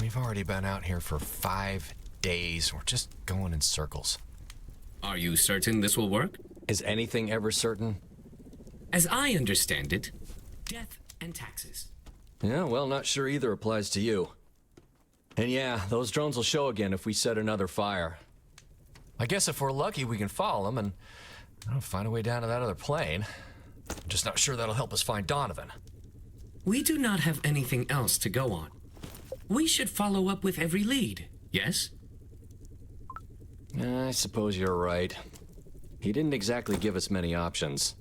We've already been out here for 5 days. We're just going in circles. Are you certain this will work? Is anything ever certain? As I understand it, death and taxes. Yeah, well, not sure either applies to you. And yeah, those drones will show again if we set another fire. I guess if we're lucky, we can follow them and find a way down to that other plane. I'm just not sure that'll help us find Donovan. We do not have anything else to go on. We should follow up with every lead, yes? I suppose you're right. He didn't exactly give us many options.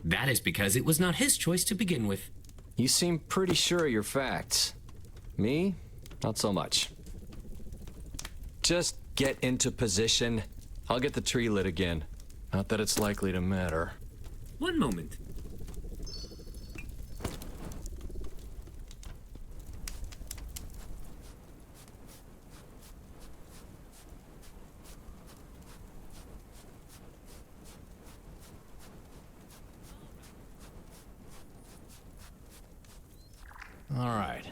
That is because it was not his choice to begin with. You seem pretty sure of your facts. Me? Not so much. Just get into position. I'll get the tree lit again. Not that it's likely to matter. One moment. All right.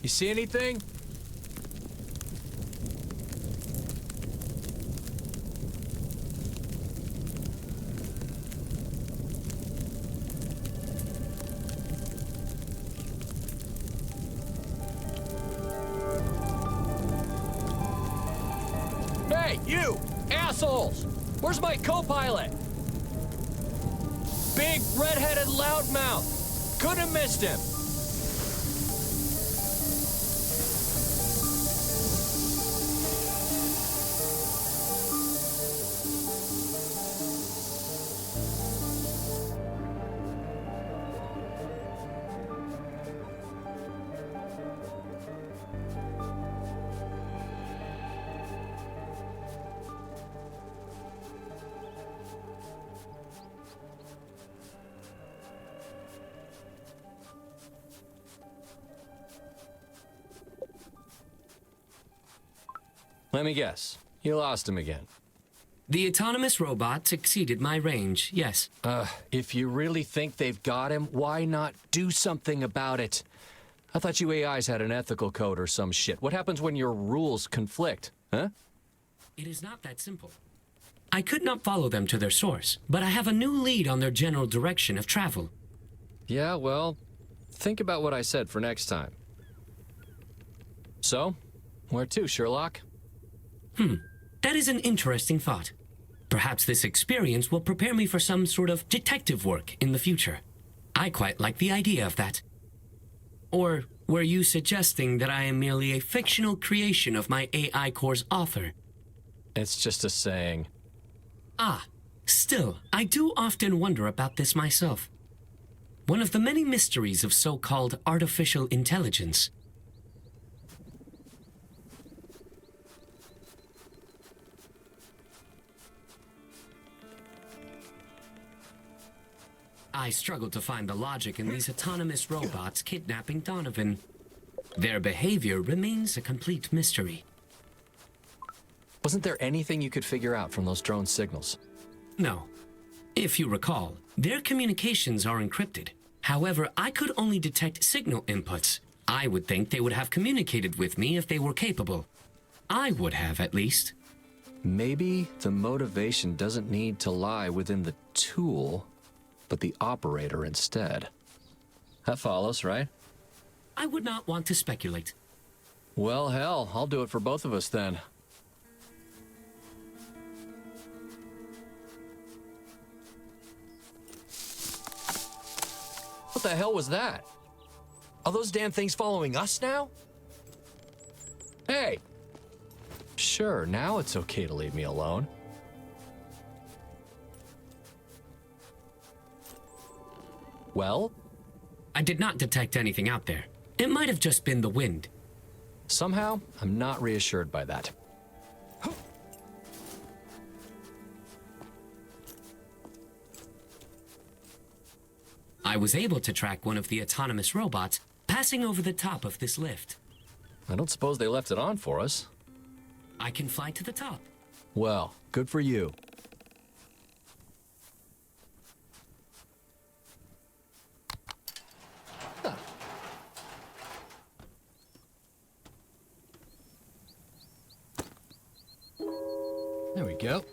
You see anything? Hey, you! Assholes! Where's my Copilot? Big, red-headed loudmouth! Couldn't have missed him! Let me guess. You lost him again. The autonomous robot exceeded my range, yes. If you really think they've got him, why not do something about it? I thought you AIs had an ethical code or some shit. What happens when your rules conflict, huh? It is not that simple. I could not follow them to their source, but I have a new lead on their general direction of travel. Yeah, well, think about what I said for next time. So, where to, Sherlock? That is an interesting thought. Perhaps this experience will prepare me for some sort of detective work in the future. I quite like the idea of that. Or were you suggesting that I am merely a fictional creation of my AI core's author? It's just a saying. Ah, still, I do often wonder about this myself. One of the many mysteries of so-called artificial intelligence. I struggle to find the logic in these autonomous robots kidnapping Donovan. Their behavior remains a complete mystery. Wasn't there anything you could figure out from those drone signals? No. If you recall, their communications are encrypted. However, I could only detect signal inputs. I would think they would have communicated with me if they were capable. I would have, at least. Maybe the motivation doesn't need to lie within the tool, but the operator instead. That follows, right? I would not want to speculate. Well, hell, I'll do it for both of us then. What the hell was that? Are those damn things following us now? Hey! Sure, now it's okay to leave me alone. Well? I did not detect anything out there. It might have just been the wind. Somehow, I'm not reassured by that. I was able to track one of the autonomous robots passing over the top of this lift. I don't suppose they left it on for us. I can fly to the top. Well, good for you. There we go.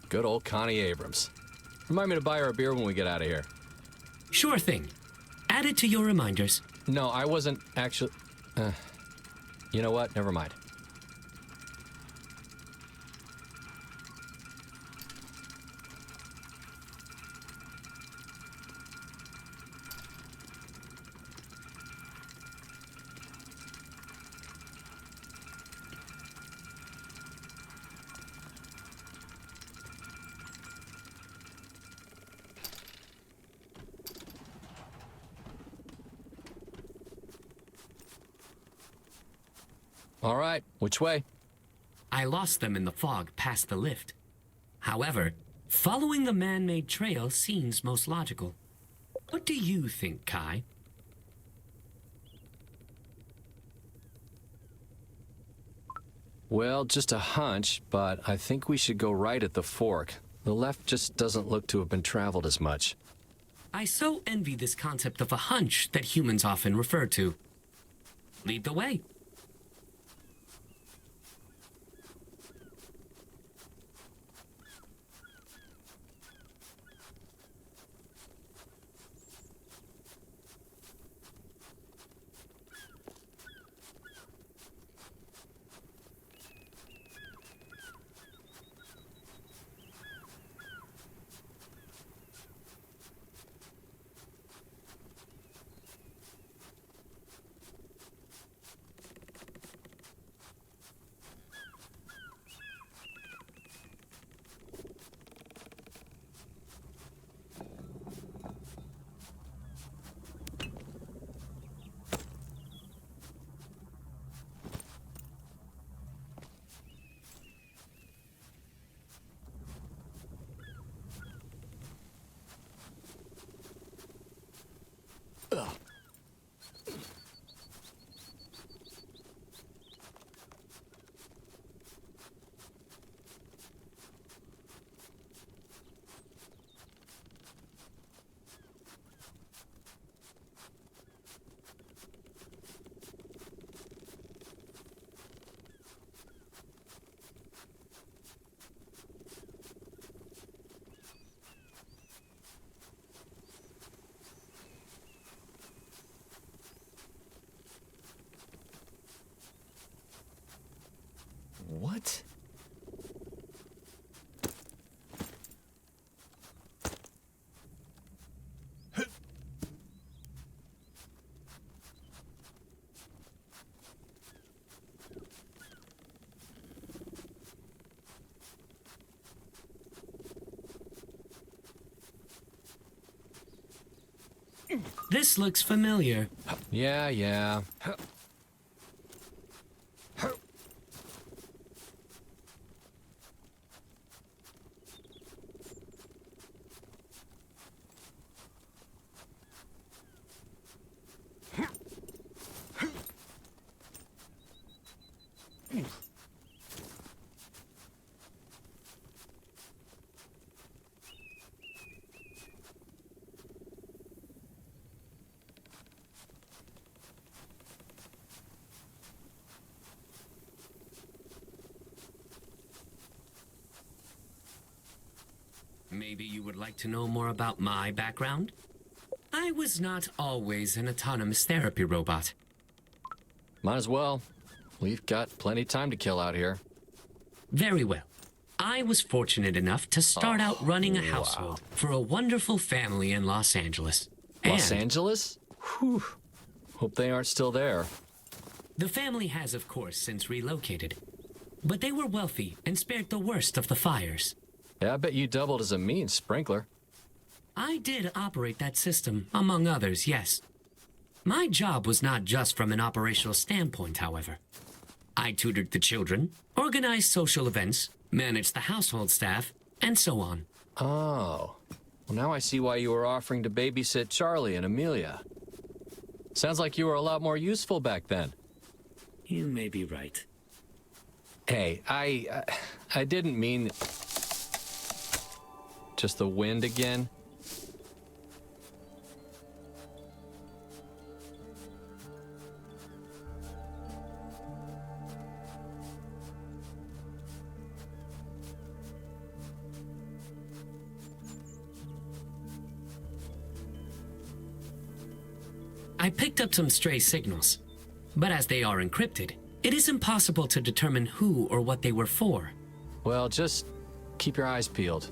Good old Connie Abrams. Remind me to buy her a beer when we get out of here. Sure thing. Add it to your reminders. No, I wasn't actually... you know what? Never mind. All right, which way? I lost them in the fog past the lift. However, following the man-made trail seems most logical. What do you think, Kai? Well, just a hunch, but I think we should go right at the fork. The left just doesn't look to have been traveled as much. I so envy this concept of a hunch that humans often refer to. Lead the way. What? This looks familiar. Yeah. Maybe you would like to know more about my background? I was not always an autonomous therapy robot. Might as well. We've got plenty of time to kill out here. Very well. I was fortunate enough to start out running a household for a wonderful family in Los Angeles. Los And Angeles? Whew. Hope they aren't still there. the family has, of course, since relocated. But they were wealthy and spared the worst of the fires. Yeah, I bet you doubled as a means sprinkler. I did operate that system, among others, yes. My job was not just from an operational standpoint, however. I tutored the children, organized social events, managed the household staff, and so on. Oh. Well, now I see why you were offering to babysit Charlie and Amelia. Sounds like you were a lot more useful back then. You may be right. Hey, I didn't mean... Just the wind again? I picked up some stray signals, but as they are encrypted, it is impossible to determine who or what they were for. Well, just keep your eyes peeled.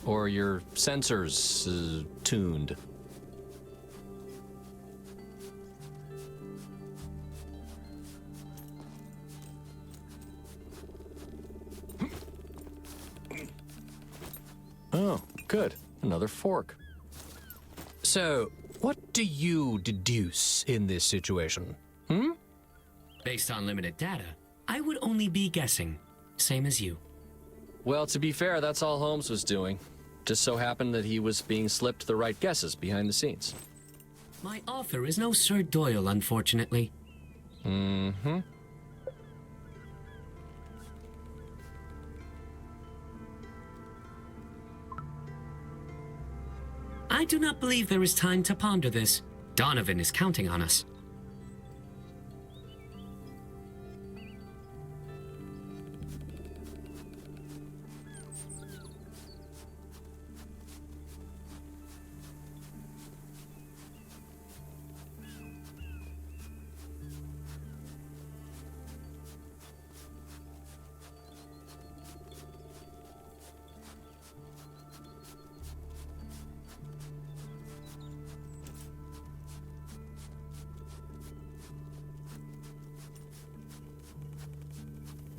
Or your sensors tuned. Oh, good. Another fork. So, what do you deduce in this situation? Based on limited data, I would only be guessing, same as you. Well, to be fair, that's all Holmes was doing. Just so happened that he was being slipped the right guesses behind the scenes. My author is no Sir Doyle, unfortunately. Mm-hmm. I do not believe there is time to ponder this. Donovan is counting on us.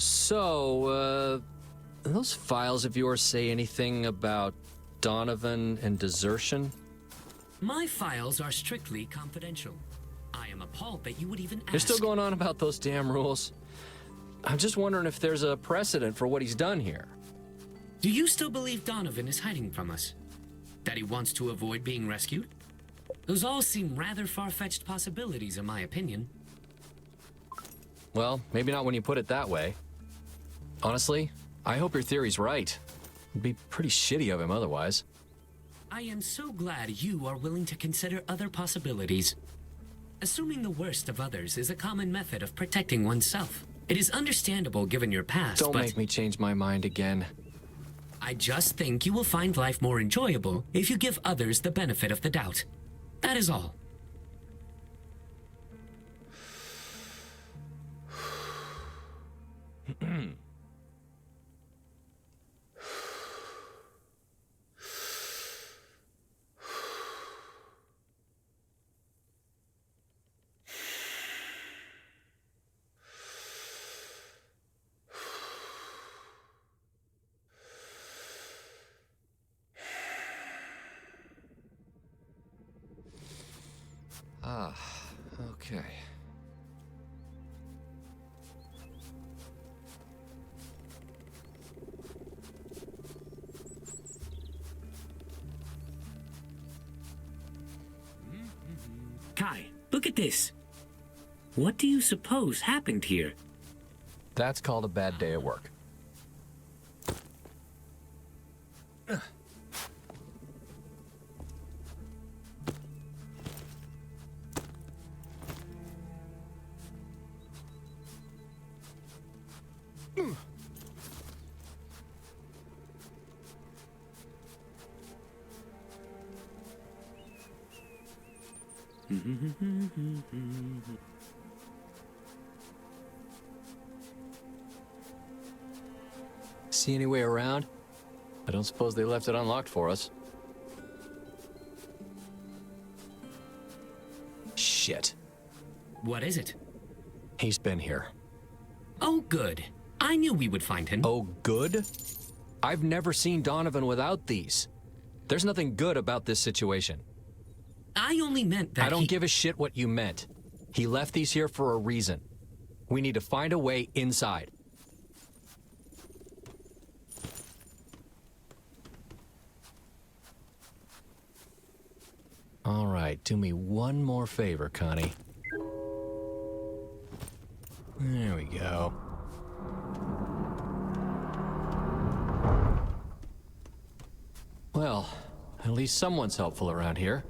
So, those files of yours say anything about Donovan and desertion? My files are strictly confidential. I am appalled that you would even ask. You're still going on about those damn rules? I'm just wondering if there's a precedent for what he's done here. Do you still believe Donovan is hiding from us? That he wants to avoid being rescued? Those all seem rather far-fetched possibilities, in my opinion. Well, maybe not when you put it that way. Honestly, I hope your theory's right. It'd be pretty shitty of him otherwise. I am so glad you are willing to consider other possibilities. Assuming the worst of others is a common method of protecting oneself. It is understandable given your past, Don't but make me change my mind again. I just think you will find life more enjoyable if you give others the benefit of the doubt. That is all. Okay. Kai, look at this. What do you suppose happened here? That's called a bad day at work. See any way around? I don't suppose they left it unlocked for us. Shit. What is it? He's been here. Oh, good. I knew we would find him. Oh, good? I've never seen Donovan without these. There's nothing good about this situation. I only meant that I don't give a shit what you meant. He left these here for a reason. We need to find a way inside. All right, do me one more favor, Connie. There we go. Well, at least someone's helpful around here.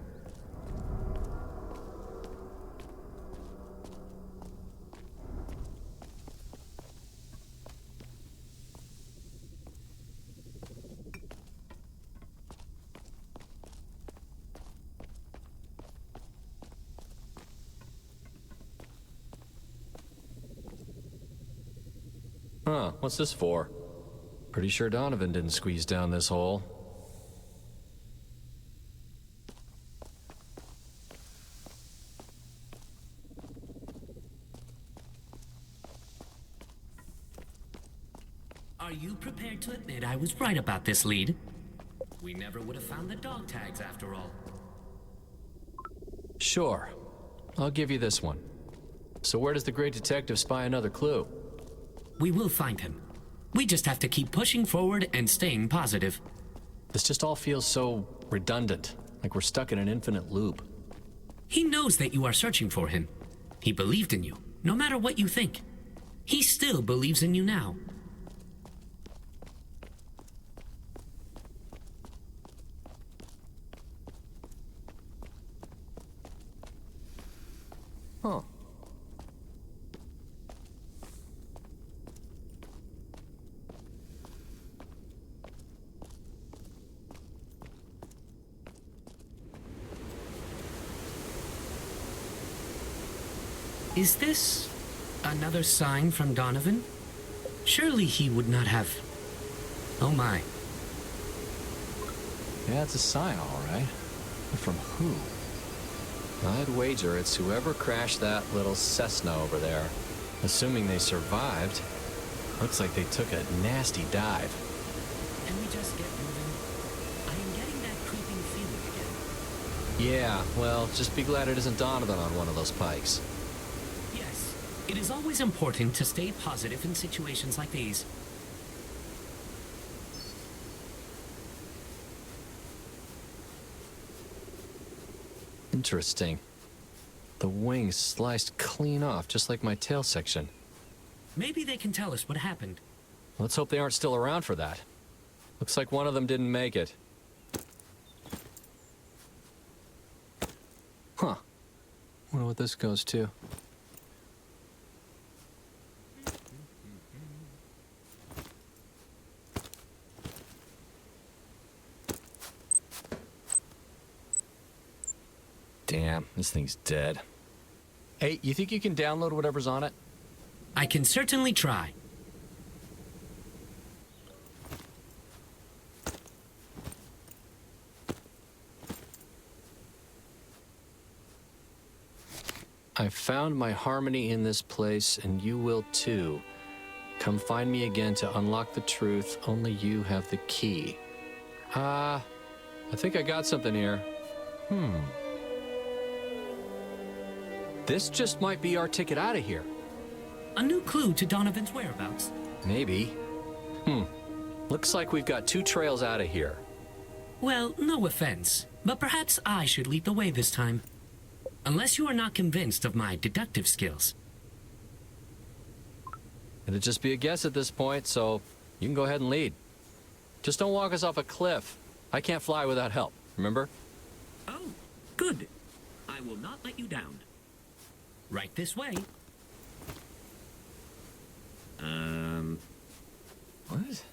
Huh, what's this for? Pretty sure Donovan didn't squeeze down this hole. Are you prepared to admit I was right about this lead? We never would have found the dog tags after all. Sure. I'll give you this one. So where does the great detective spy another clue? We will find him. We just have to keep pushing forward and staying positive. This just all feels so redundant, like we're stuck in an infinite loop. He knows that you are searching for him. He believed in you, no matter what you think. He still believes in you now. Huh. Is this another sign from Donovan? Surely he would not have... Oh my. Yeah, it's a sign, all right. But from who? I'd wager it's whoever crashed that little Cessna over there. Assuming they survived. Looks like they took a nasty dive. Can we just get moving? I am getting that creeping feeling again. Yeah, well, just be glad it isn't Donovan on one of those pikes. Yes, it is always important to stay positive in situations like these. Interesting. The wings sliced clean off, just like my tail section. Maybe they can tell us what happened. Let's hope they aren't still around for that. Looks like one of them didn't make it. Huh. Wonder what this goes to. Damn, this thing's dead. Hey, you think you can download whatever's on it? I can certainly try. I found my harmony in this place, and you will too. Come find me again to unlock the truth. Only you have the key. I think I got something here. This just might be our ticket out of here. A new clue to Donovan's whereabouts. Maybe. Looks like we've got 2 trails out of here. Well, no offense, but perhaps I should lead the way this time. Unless you are not convinced of my deductive skills. It'd just be a guess at this point, so you can go ahead and lead. Just don't walk us off a cliff. I can't fly without help, remember? Oh, good. I will not let you down. Right this way. What?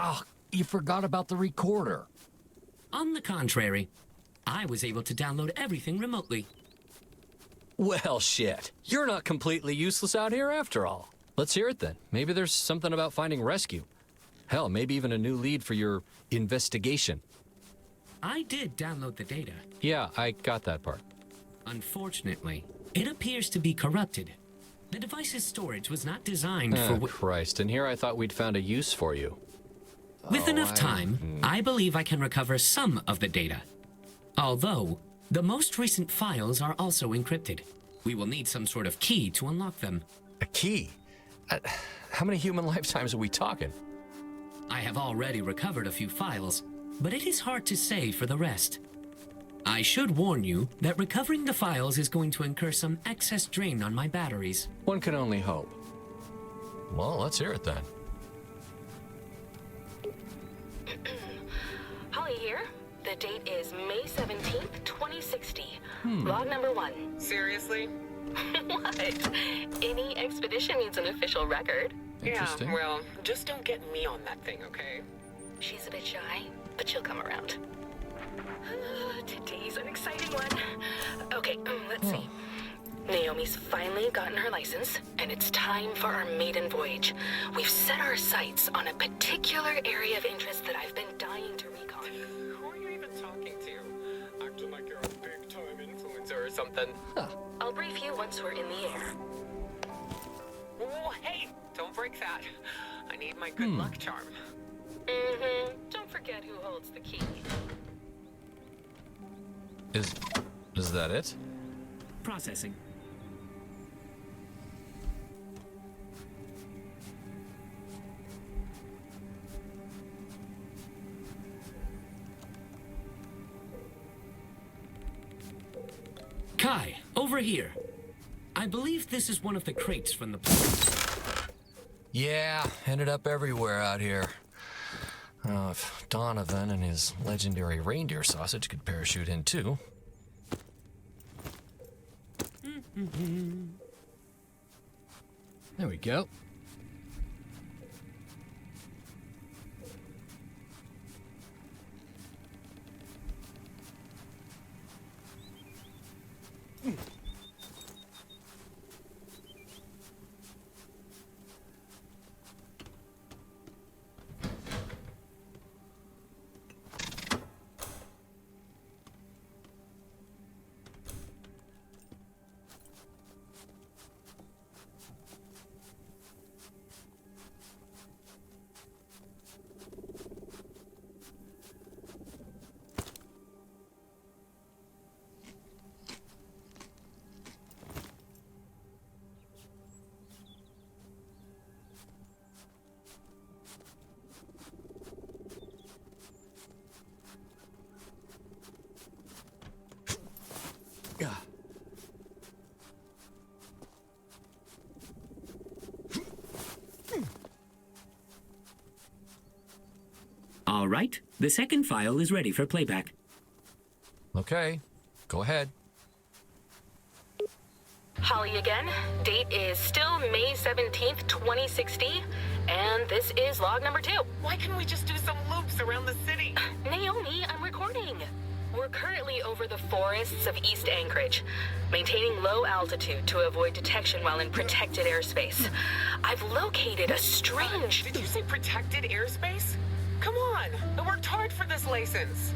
Oh, you forgot about the recorder. On the contrary, I was able to download everything remotely. Well, shit. You're not completely useless out here after all. Let's hear it then. Maybe there's something about finding rescue. Hell, maybe even a new lead for your investigation. I did download the data. Yeah, I got that part. Unfortunately, it appears to be corrupted. The device's storage was not designed Oh, for... Christ. And here I thought we'd found a use for you. With enough time, I believe I can recover some of the data. Although, the most recent files are also encrypted. We will need some sort of key to unlock them. A key? How many human lifetimes are we talking? I have already recovered a few files, but it is hard to say for the rest. I should warn you that recovering the files is going to incur some excess drain on my batteries. One can only hope. Well, let's hear it then. Holly here. The date is May 17th, 2060. Log number 1. Seriously? What? Any expedition needs an official record. Interesting. Yeah, well, just don't get me on that thing, okay? She's a bit shy, but she'll come around. Today's an exciting one. Okay, let's see. Naomi's finally gotten her license, and it's time for our maiden voyage. We've set our sights on a particular area of interest that I've been dying to recon. Who are you even talking to? Acting like you're a big-time influencer or something. I'll brief you once we're in the air. Whoa, hey! Don't break that. I need my good luck charm. Don't forget who holds the key. Is that it? Processing. Kai, over here. I believe this is one of the crates from the Yeah, ended up everywhere out here. If Donovan and his legendary reindeer sausage could parachute in too. There we go. All right, the second file is ready for playback. Okay, go ahead. Holly again. Date is still May 17th, 2060. And this is log number 2. Why can't we just do some loops around the city? Naomi, I'm recording. We're currently over the forests of East Anchorage, maintaining low altitude to avoid detection while in protected airspace. I've located a strange... Did you say protected airspace? Come on, I worked hard for this license.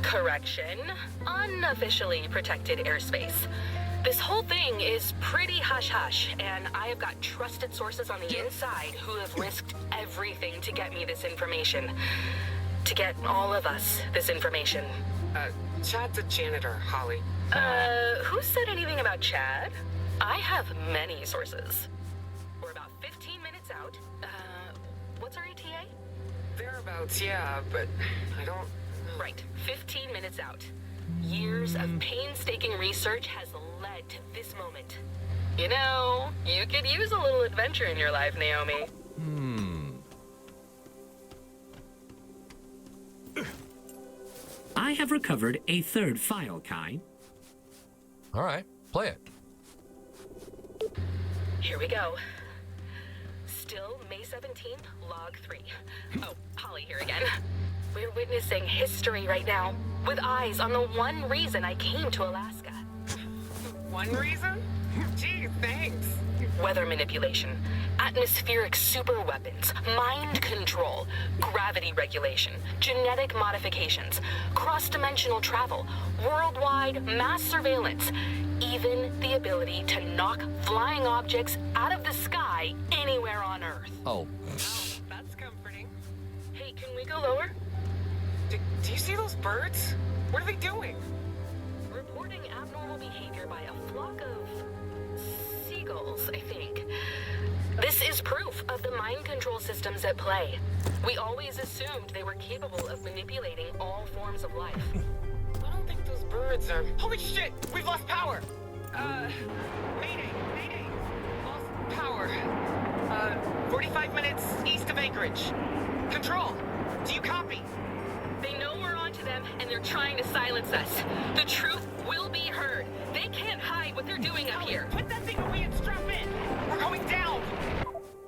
Correction. Unofficially protected airspace. This whole thing is pretty hush-hush, and I have got trusted sources on the inside who have risked everything to get me this information. To get all of us this information. Chad's a janitor, Holly. Who said anything about Chad? I have many sources. We're about 15 minutes out. What's our ETA? Thereabouts, yeah, but I don't... Right, 15 minutes out. Years of painstaking research has led to this moment. You know, you could use a little adventure in your life, Naomi. I have recovered a third file, Kai. All right, play it. Here we go. Still May 17th, log 3. Oh, Holly here again. We're witnessing history right now, with eyes on the one reason I came to Alaska. One reason? Gee, thanks. Weather manipulation, atmospheric superweapons, mind control, gravity regulation, genetic modifications, cross-dimensional travel, worldwide mass surveillance, even the ability to knock flying objects out of the sky anywhere on Earth. Oh, That's comforting. Hey, can we go lower? Do you see those birds? What are they doing? Reporting abnormal behavior by a flock of seagulls, I think. This is proof of the mind control systems at play. We always assumed they were capable of manipulating all forms of life. I don't think those birds are... Holy shit! We've lost power! Mayday! Mayday! Lost power. 45 minutes east of Anchorage. Control! Do you copy? They know we're onto them, and they're trying to silence us. The truth will be heard. They can't hide what they're doing up here. Put that thing away and strap in! We're going down!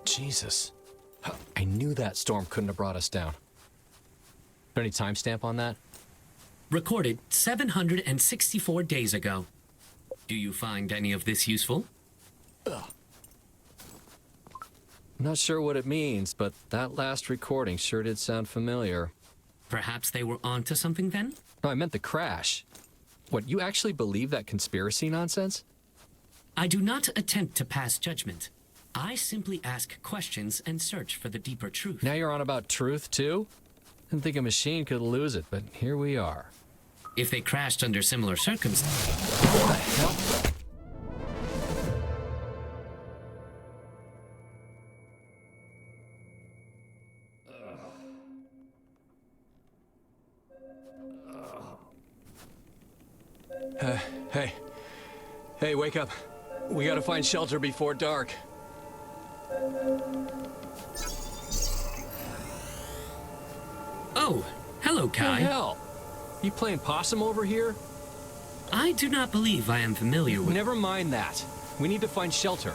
Jesus. I knew that storm couldn't have brought us down. Any timestamp on that? Recorded 764 days ago. Do you find any of this useful? I'm not sure what it means, but that last recording sure did sound familiar. Perhaps they were onto something then? No, I meant the crash. What, you actually believe that conspiracy nonsense? I do not attempt to pass judgment. I simply ask questions and search for the deeper truth. Now you're on about truth, too? Didn't think a machine could lose it, but here we are. If they crashed under similar circumstances... What the hell? Hey, wake up. We gotta find shelter before dark. Oh, hello, What the Kai. hell? You playing possum over here? I do not believe I am familiar with... Never mind that. We need to find shelter.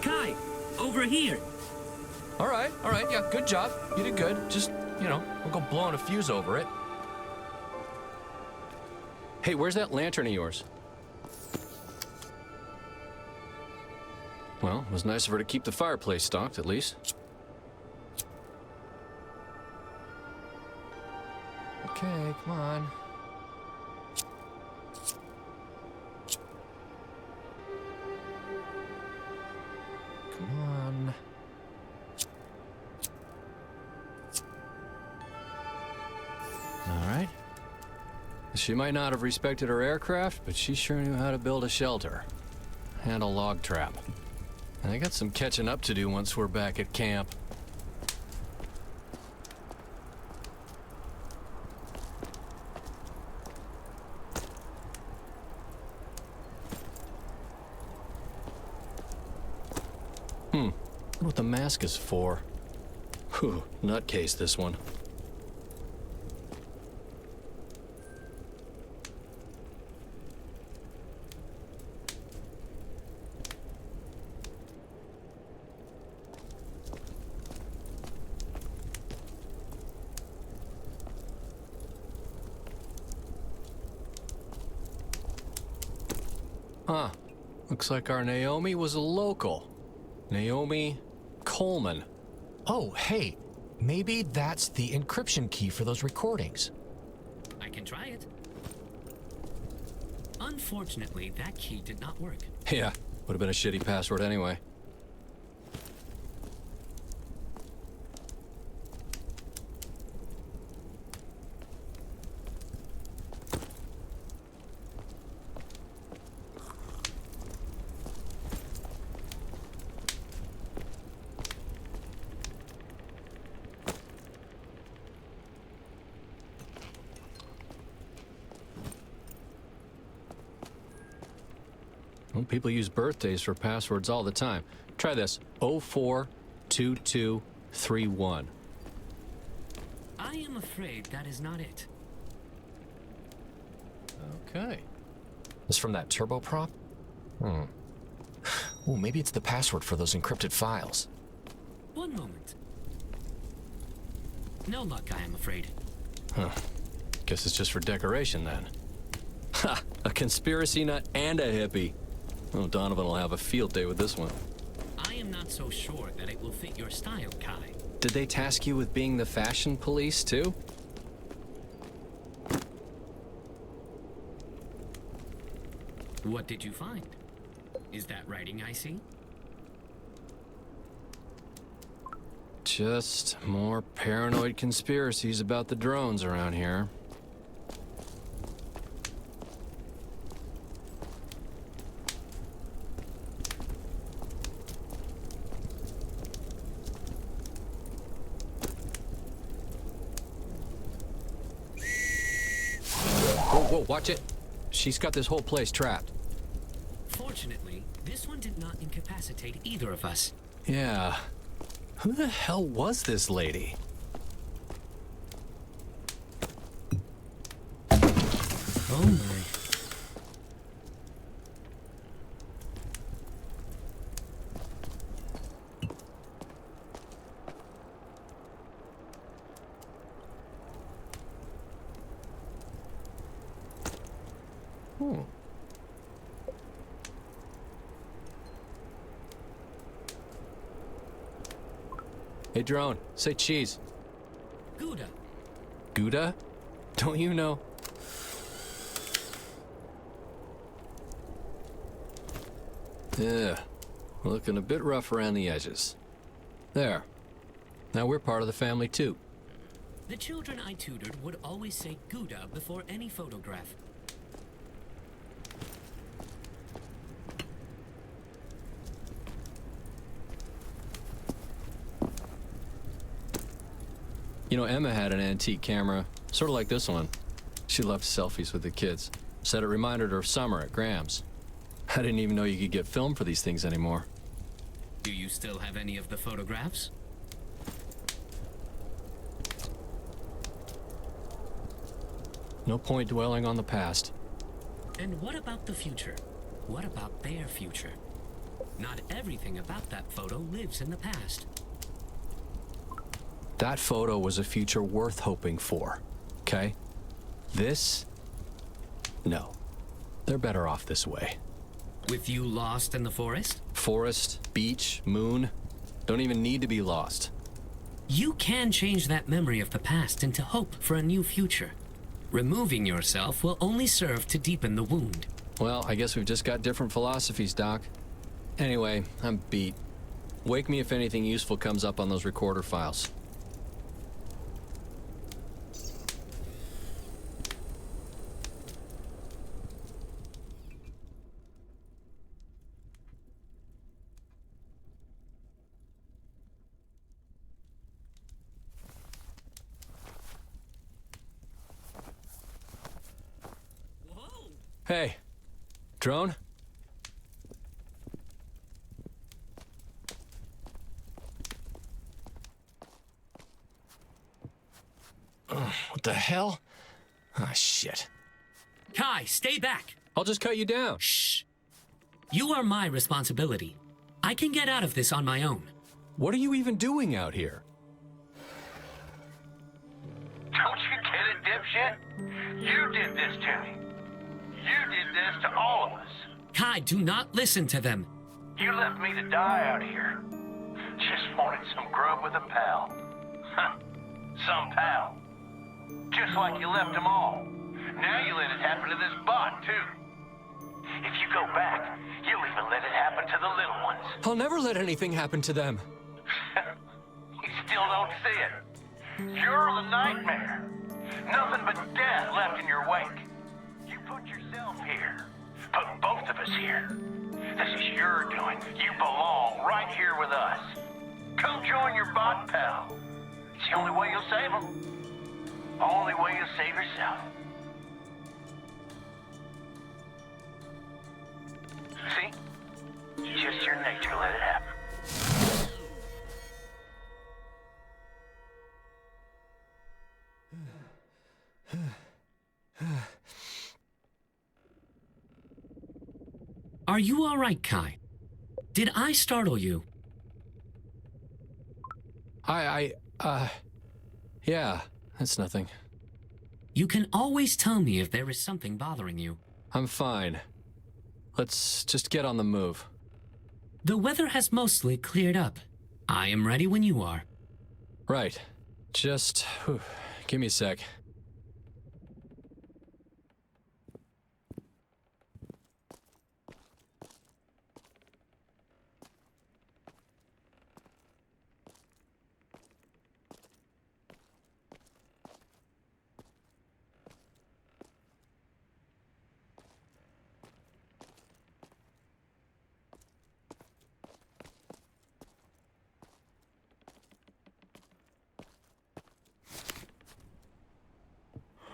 Kai, over here. All right, yeah, good job. You did good. Just, we'll go blowing a fuse over it. Hey, where's that lantern of yours? Well, it was nice of her to keep the fireplace stocked, at least. Okay, come on. Come on. All right. She might not have respected her aircraft, but she sure knew how to build a shelter and a log trap. And I got some catching up to do once we're back at camp. What the mask is for. Whew, nutcase this one. Huh. Looks like our Naomi was a local. Naomi Coleman. Oh, hey, maybe that's the encryption key for those recordings. I can try it. Unfortunately, that key did not work. Yeah, would have been a shitty password anyway. people use birthdays for passwords all the time. Try this. 042231. I am afraid that is not it. Okay. This from that turboprop? Oh, maybe it's the password for those encrypted files. One moment. No luck, I am afraid. Huh. Guess it's just for decoration then. Ha! A conspiracy nut and a hippie. Oh, Donovan will have a field day with this one. I am not so sure that it will fit your style, Kai. Did they task you with being the fashion police, too? What did you find? Is that writing I see? Just more paranoid conspiracies about the drones around here. Whoa, watch it. She's got this whole place trapped. Fortunately, this one did not incapacitate either of us. Yeah. Who the hell was this lady? Oh my. Hey, drone, say cheese. Gouda. Gouda? Don't you know? Yeah, looking a bit rough around the edges. There. Now we're part of the family, too. The children I tutored would always say Gouda before any photograph. You know, Emma had an antique camera, sort of like this one. She loved selfies with the kids. Said it reminded her of summer at Graham's. I didn't even know you could get film for these things anymore. Do you still have any of the photographs? No point dwelling on the past. And what about the future? What about their future? Not everything about that photo lives in the past. That photo was a future worth hoping for, okay? This? No. They're better off this way. With you lost in the forest? Forest, beach, moon. Don't even need to be lost. You can change that memory of the past into hope for a new future. Removing yourself will only serve to deepen the wound. Well, I guess we've just got different philosophies, Doc. Anyway, I'm beat. Wake me if anything useful comes up on those recorder files. Whoa! Hey, drone? What the hell? Ah, shit. Kai, stay back! I'll just cut you down. Shh! You are my responsibility. I can get out of this on my own. What are you even doing out here? Don't you get it, dipshit? You did this to me. You did this to all of us. Kai, do not listen to them. You left me to die out here. Just wanted some grub with a pal. Huh. Some pal. Just like you left them all. Now you let it happen to this bot, too. If you go back, you'll even let it happen to the little ones. I'll never let anything happen to them. You still don't see it. You're the nightmare. Nothing but death left in your wake. You put yourself here. Put both of us here. This is your doing. You belong right here with us. Come join your bot pal. It's the only way you'll save them. Only way you'll save yourself. See? Just your nature let it happen. Are you all right, Kai? Did I startle you? Yeah, that's nothing. You can always tell me if there is something bothering you. I'm fine. Let's just get on the move. The weather has mostly cleared up. I am ready when you are. Right. Just, give me a sec.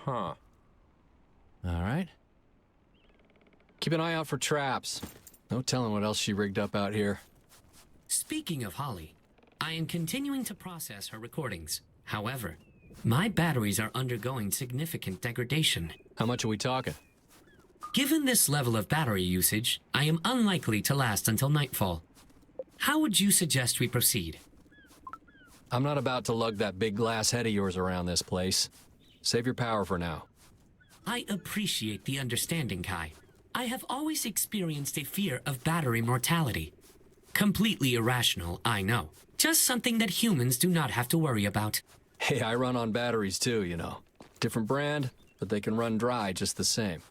Huh. All right. Keep an eye out for traps. No telling what else she rigged up out here. Speaking of Holly, I am continuing to process her recordings. However, my batteries are undergoing significant degradation. How much are we talking? Given this level of battery usage, I am unlikely to last until nightfall. How would you suggest we proceed? I'm not about to lug that big glass head of yours around this place. Save your power for now. I appreciate the understanding, Kai. I have always experienced a fear of battery mortality. Completely irrational, I know. Just something that humans do not have to worry about. Hey, I run on batteries too, you know. Different brand, but they can run dry just the same.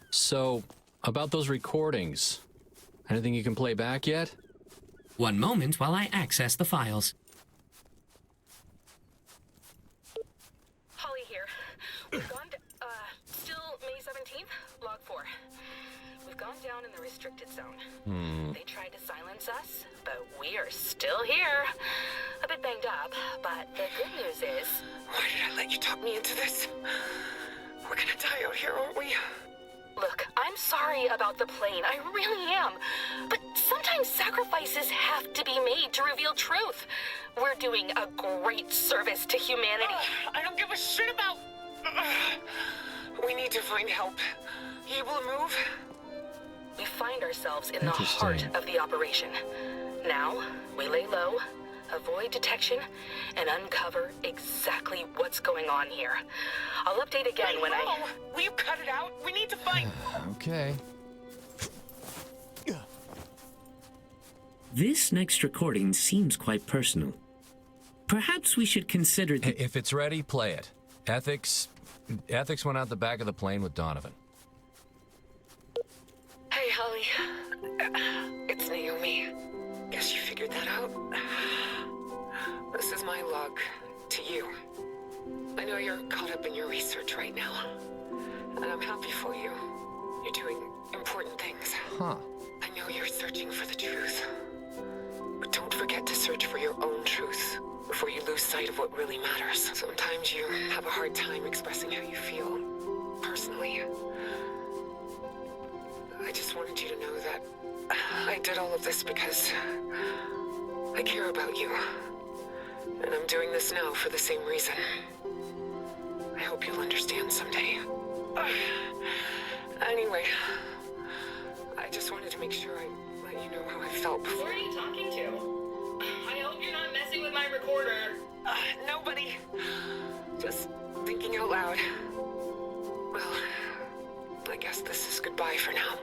So, about those recordings, anything you can play back yet? One moment while I access the files. Holly here. We've gone still May 17th, log 4. We've gone down in the restricted zone. They tried to silence us, but we are still here. A bit banged up, but the good news is... Why did I let you talk me into this? We're gonna die out here, aren't we? Look, I'm sorry about the plane. I really am. But sometimes sacrifices have to be made to reveal truth. We're doing a great service to humanity. I don't give a shit about... We need to find help. You able to move? We find ourselves in the heart of the operation. Now, we lay low, avoid detection, and uncover exactly what's going on here. I'll update again when I... Will you cut it out? We need to find... Okay. This next recording seems quite personal. Perhaps we should consider the... If it's ready, play it. Ethics went out the back of the plane with Donovan. Hey, Holly. It's Naomi. Guess you figured that out? This is my log to you. I know you're caught up in your research right now, and I'm happy for you. You're doing important things. Huh. I know you're searching for the truth. But don't forget to search for your own truth before you lose sight of what really matters. Sometimes you have a hard time expressing how you feel. Personally, I just wanted you to know that I did all of this because I care about you. And I'm doing this now for the same reason. I hope you'll understand someday. Anyway, I just wanted to make sure I let you know how I felt before. Who are you talking to? I hope you're not messing with my recorder. Nobody. Just thinking out loud. Well, I guess this is goodbye for now.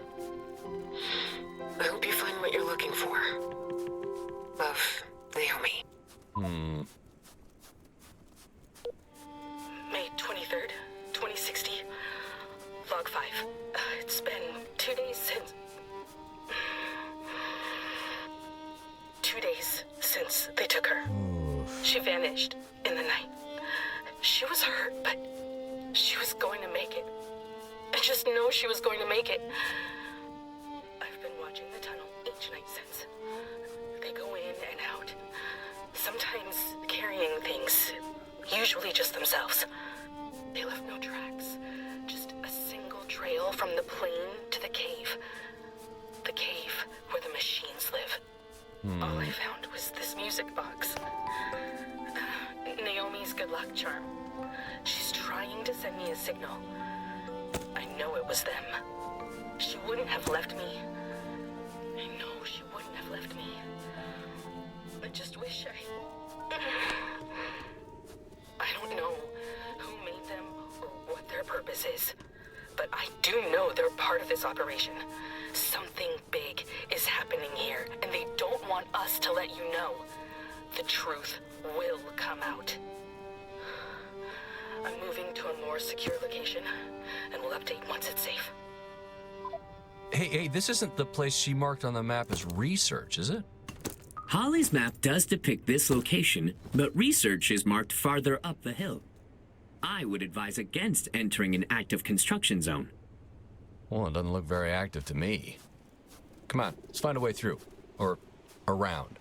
I hope you find what you're looking for. Love, Naomi. May 23rd, 2060. Log 5. It's been 2 days since... 2 days since they took her. She vanished in the night. She was hurt, but she was going to make it. I just know she was going to make it. I've been watching the tunnel each night since. They go in and out. Sometimes carrying things, usually just themselves. They left no tracks, just a single trail from the plane to the cave. The cave where the machines live. All I found was this music box. Naomi's good luck charm. She's trying to send me a signal. I know it was them. She wouldn't have left me. I know she wouldn't have left me. I just wish I don't know who made them or what their purpose is, but I do know they're part of this operation. Something big is happening here, and they don't want us to let you know. The truth will come out. I'm moving to a more secure location, and we'll update once it's safe. Hey, this isn't the place she marked on the map as research, is it? Holly's map does depict this location, but research is marked farther up the hill. I would advise against entering an active construction zone. Well, it doesn't look very active to me. Come on, let's find a way through. Or around.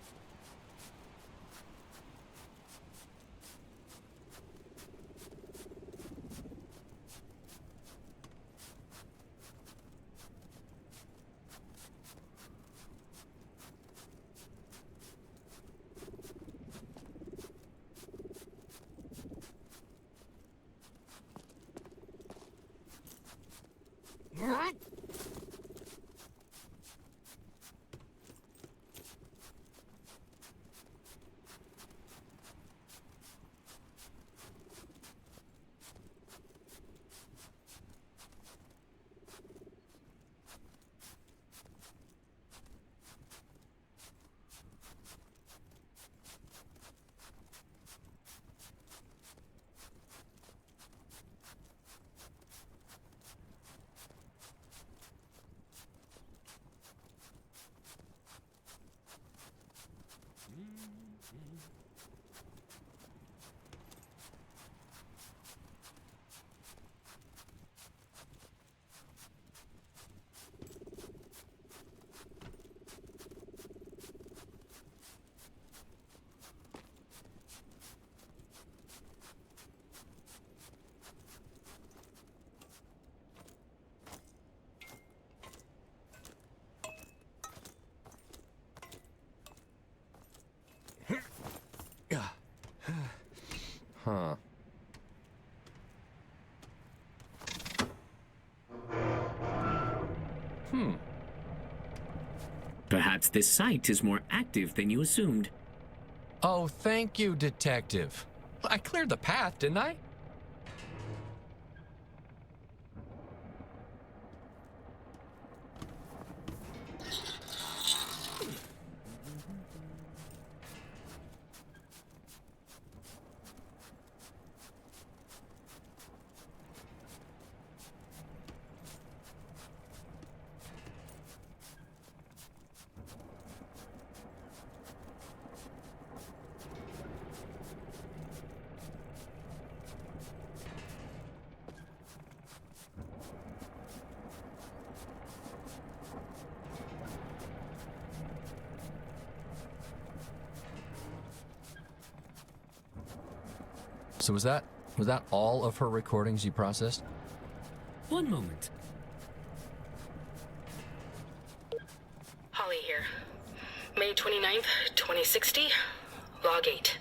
Huh. Perhaps this site is more active than you assumed. Oh, thank you, Detective. I cleared the path, didn't I? So was that all of her recordings you processed? One moment. Holly here. May 29th, 2060. Log 8.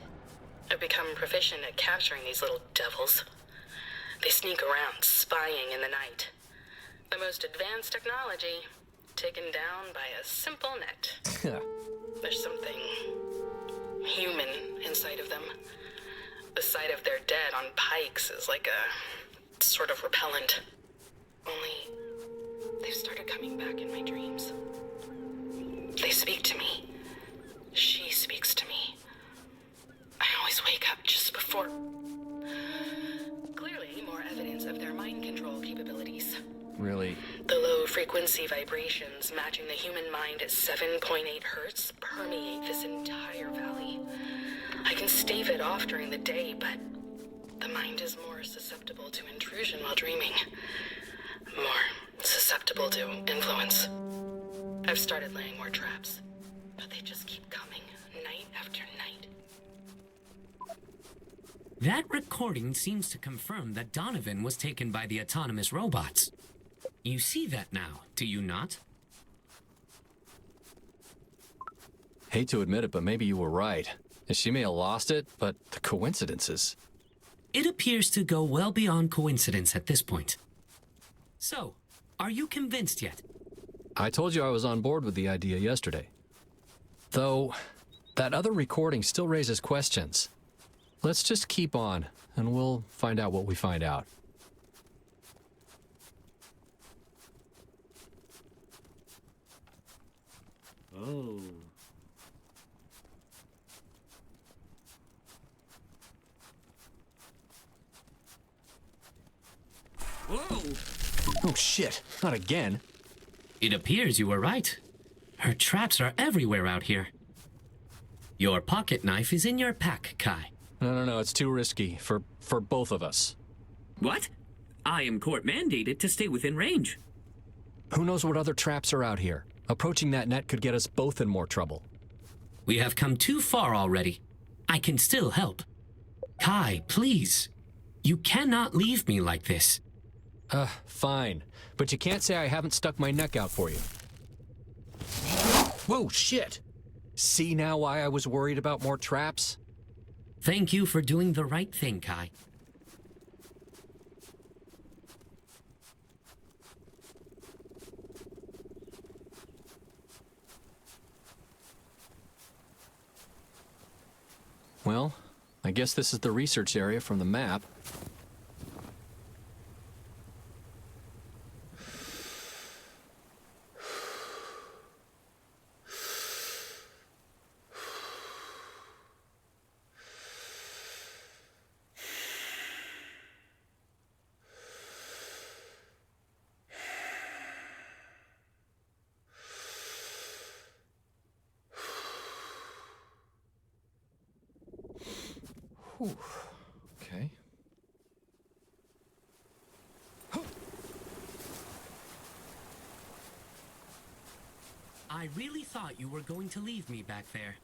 I've become proficient at capturing these little devils. They sneak around, spying in the night. The most advanced technology, taken down by a simple net. There's something human inside of them. The sight of their dead on pikes is like a sort of repellent. Only They've started coming back in my dreams. They speak to me. She speaks to me. I always wake up just before... Clearly, more evidence of their mind control capabilities. Really? The low-frequency vibrations matching the human mind at 7.8 hertz permeate this entire valley. I can stave it off during the day, but the mind is more susceptible to intrusion while dreaming. More susceptible to influence. I've started laying more traps, but they just keep coming, night after night. That recording seems to confirm that Donovan was taken by the autonomous robots. You see that now, do you not? Hate to admit it, but maybe you were right. She may have lost it, but the coincidences... It appears to go well beyond coincidence at this point. So, are you convinced yet? I told you I was on board with the idea yesterday. Though, that other recording still raises questions. Let's just keep on, and we'll find out what we find out. Oh. Whoa! Oh shit, not again. It appears you were right. Her traps are everywhere out here. Your pocket knife is in your pack, Kai. No, it's too risky for both of us. What? I am court mandated to stay within range. Who knows what other traps are out here? Approaching that net could get us both in more trouble. We have come too far already. I can still help. Kai, please. You cannot leave me like this. Fine. But you can't say I haven't stuck my neck out for you. Whoa, shit! See now why I was worried about more traps? Thank you for doing the right thing, Kai. Well, I guess this is the research area from the map. Whew. Okay. I really thought you were going to leave me back there.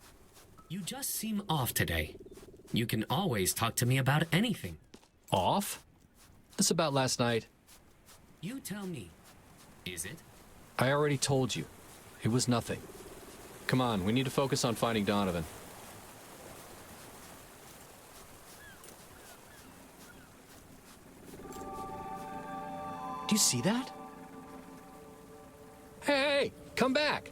You just seem off today. You can always talk to me about anything. Off? This about last night. You tell me. Is it? I already told you. It was nothing. Come on, we need to focus on finding Donovan. Do you see that? Hey, come back!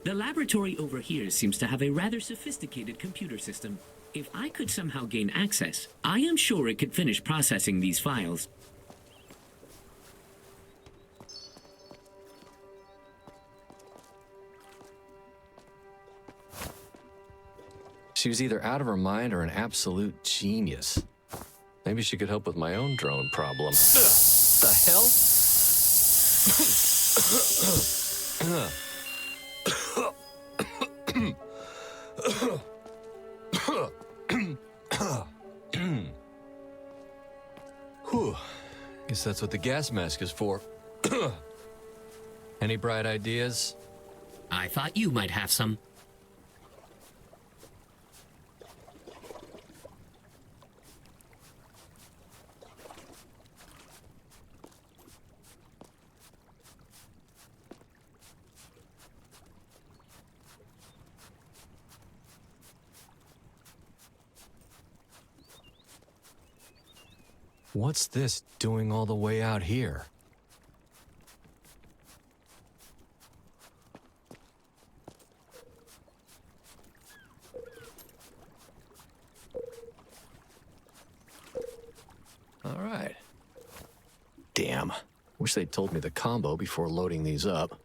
The laboratory over here seems to have a rather sophisticated computer system. If I could somehow gain access, I am sure it could finish processing these files. She was either out of her mind or an absolute genius. Maybe she could help with my own drone problem. The hell? Whew. Guess that's what the gas mask is for. Any bright ideas? I thought you might have some. What's this doing all the way out here? All right. Damn. Wish they'd told me the combo before loading these up.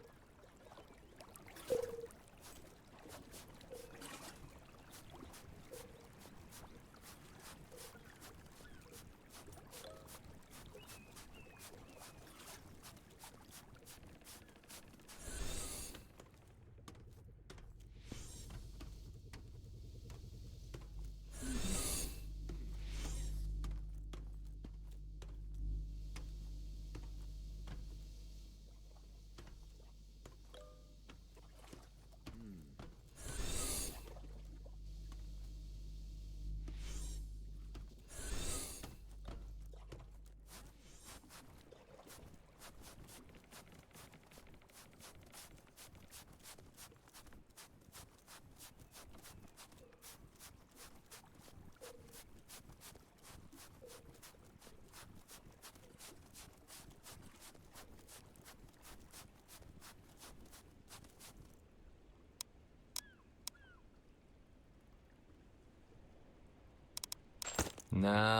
No.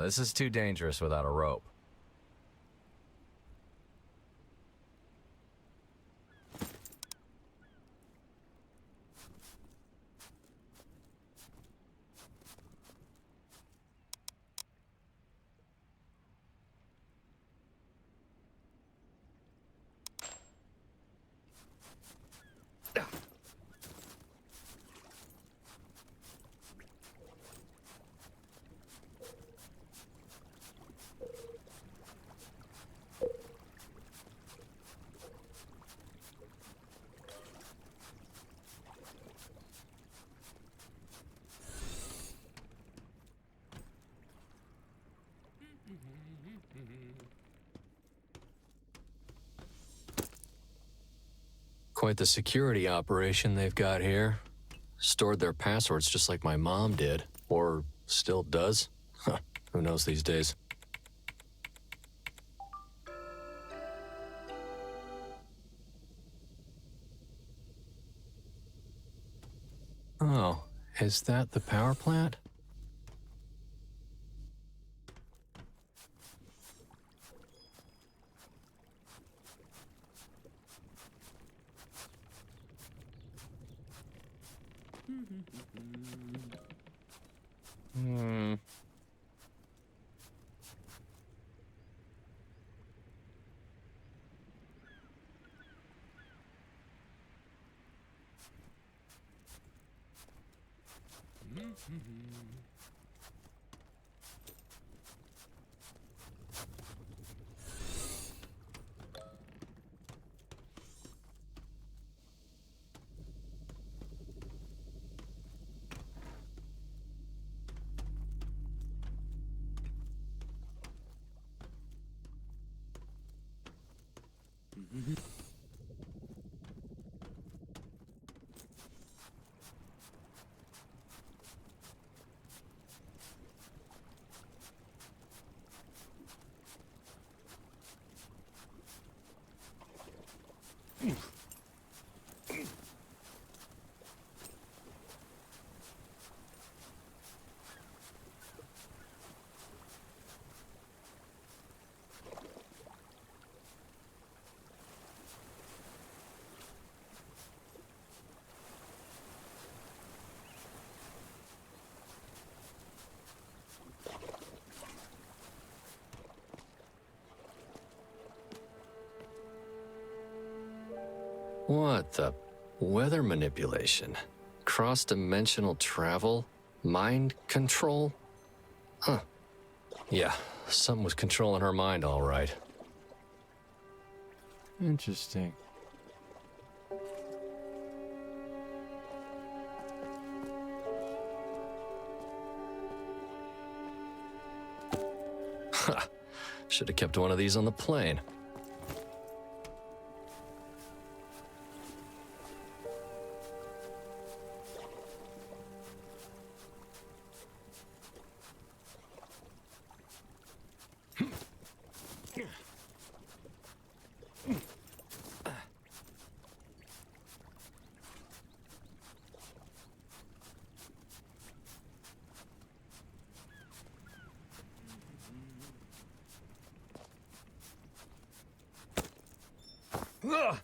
This is too dangerous without a rope. Quite the security operation they've got here. Stored their passwords just like my mom did. Or still does. Huh, who knows these days. Oh, is that the power plant? What the? Weather manipulation? Cross-dimensional travel? Mind control? Huh. Yeah, something was controlling her mind all right. Interesting. Ha! Should have kept one of these on the plane. Ugh.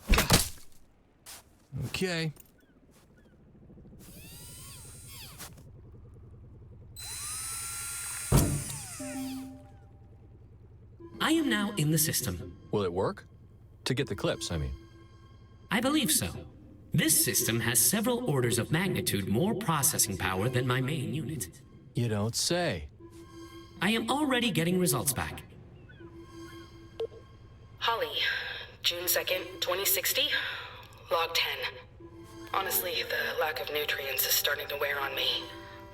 Okay. I am now in the system. Will it work? To get the clips, I mean. I believe so. This system has several orders of magnitude more processing power than my main unit. You don't say. I am already getting results back. Holly, June 2nd, 2060, log 10. Honestly, the lack of nutrients is starting to wear on me.